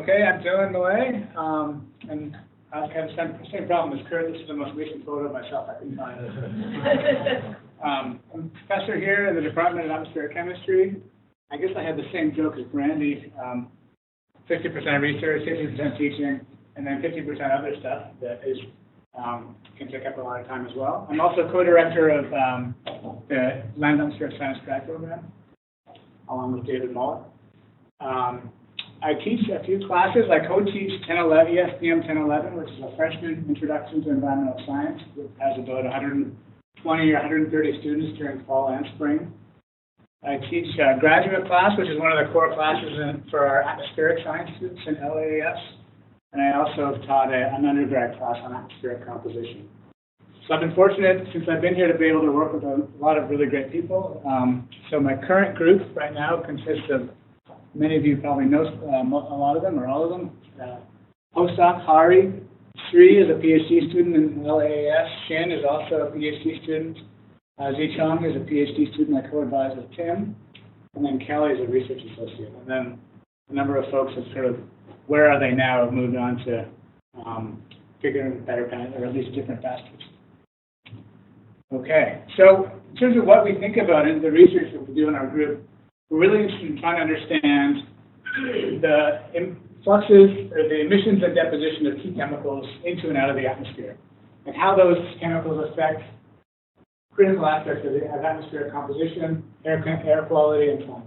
Okay, I'm Dylan Millet, and I have the same problem as Kurt. This is the most recent photo of myself I can find. I'm a professor here in the Department of Atmospheric Chemistry. I guess I had the same joke as Brandy, 50% research, 50% teaching, and then 50% other stuff that is can take up a lot of time as well. I'm also co-director of the Land Atmospheric Science Grad Program, along with David Millet. I teach a few classes. I co-teach ESPM 1011, which is a freshman introduction to environmental science. It has about 120 or 130 students during fall and spring. I teach a graduate class, which is one of the core classes for our atmospheric science students in LAAS. And I also have taught an undergrad class on atmospheric composition. So I've been fortunate since I've been here to be able to work with a lot of really great people. So my current group right now consists of, many of you probably know a lot of them or all of them. Postdoc Hari Sri is a PhD student in LAAS. Shin is also a PhD student. Zichong is a PhD student I co-advise with Tim. And then Kelly is a research associate. And then a number of folks have sort of, where are they now, have moved on to bigger and better, or at least different pastures. Okay, so in terms of what we think about in the research that we do in our group, we're really interested in trying to understand the influxes or the emissions and deposition of key chemicals into and out of the atmosphere, and how those chemicals affect critical aspects of atmospheric composition, air quality, and climate.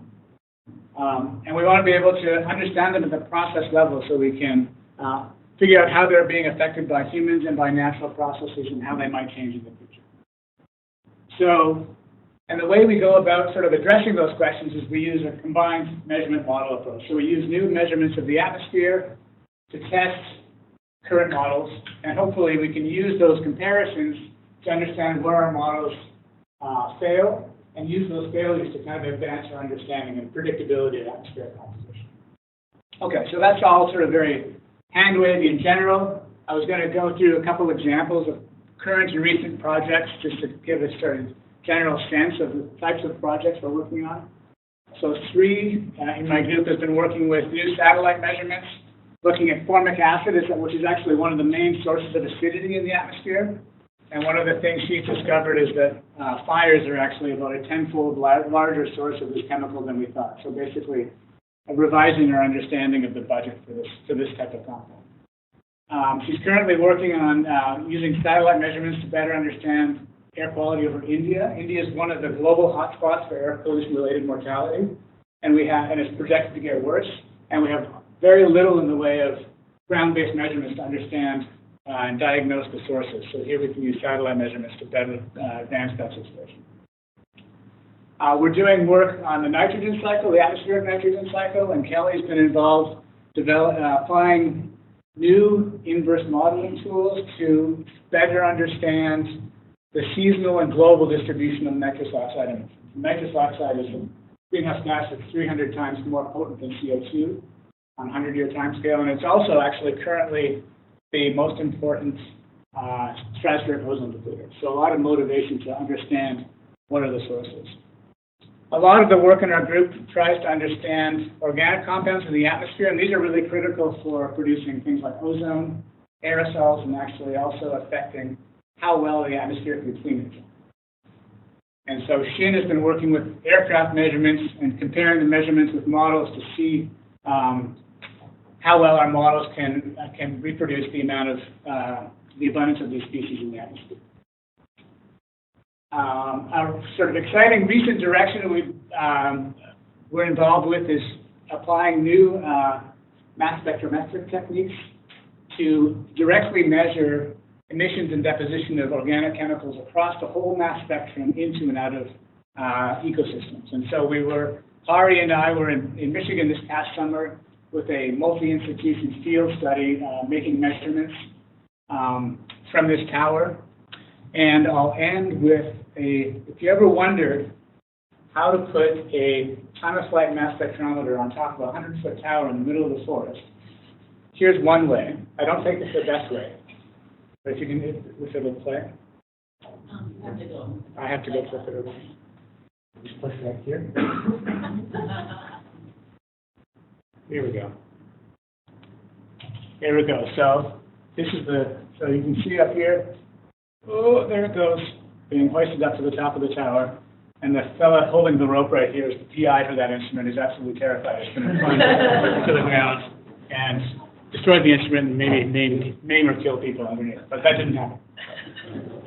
And we want to be able to understand them at the process level so we can figure out how they're being affected by humans and by natural processes and how they might change in the future. So, and the way we go about sort of addressing those questions is we use a combined measurement model approach. So we use new measurements of the atmosphere to test current models, and hopefully we can use those comparisons to understand where our models fail, and use those failures to kind of advance our understanding and predictability of atmospheric composition. Okay, so that's all sort of very hand-wavy in general. I was going to go through a couple examples of current and recent projects just to give a sort of general sense of the types of projects we're working on. So Sri in my group has been working with new satellite measurements, looking at formic acid, which is actually one of the main sources of acidity in the atmosphere. And one of the things she's discovered is that fires are actually about a 10-fold larger source of this chemical than we thought. So basically, revising our understanding of the budget for this type of compound. She's currently working on using satellite measurements to better understand air quality over India. India is one of the global hotspots for air pollution-related mortality, and it's projected to get worse. And we have very little in the way of ground-based measurements to understand and diagnose the sources. So here we can use satellite measurements to better advance that situation. We're doing work on the nitrogen cycle, the atmospheric nitrogen cycle, and Kelly's been involved applying new inverse modeling tools to better understand the seasonal and global distribution of nitrous oxide emissions. Nitrous oxide is a greenhouse gas that's 300 times more potent than CO2 on a 100-year time scale, and it's also actually currently the most important stratospheric ozone depleter. So a lot of motivation to understand what are the sources. A lot of the work in our group tries to understand organic compounds in the atmosphere, and these are really critical for producing things like ozone, aerosols, and actually also affecting how well the atmosphere can clean itself. And so Shin has been working with aircraft measurements and comparing the measurements with models to see how well our models can reproduce the amount of the abundance of these species in the atmosphere. Our sort of exciting recent direction we're involved with is applying new mass spectrometric techniques to directly measure emissions and deposition of organic chemicals across the whole mass spectrum into and out of ecosystems. And so Hari and I were in Michigan this past summer with a multi-institution field study making measurements from this tower. And I'll end with if you ever wondered how to put a time-of-flight mass spectrometer on top of a 100-foot tower in the middle of the forest, here's one way. I don't think it's the best way. But if you can, if it'll play. You have to go. I have to go flip it over. Just push it up here. Here we go. Here we go. So this is so you can see up here, oh, there it goes, being hoisted up to the top of the tower. And the fella holding the rope right here is the PI for that instrument. He's absolutely terrified. It's going to plunge to the ground and destroy the instrument and maybe maim or kill people underneath. But that didn't happen.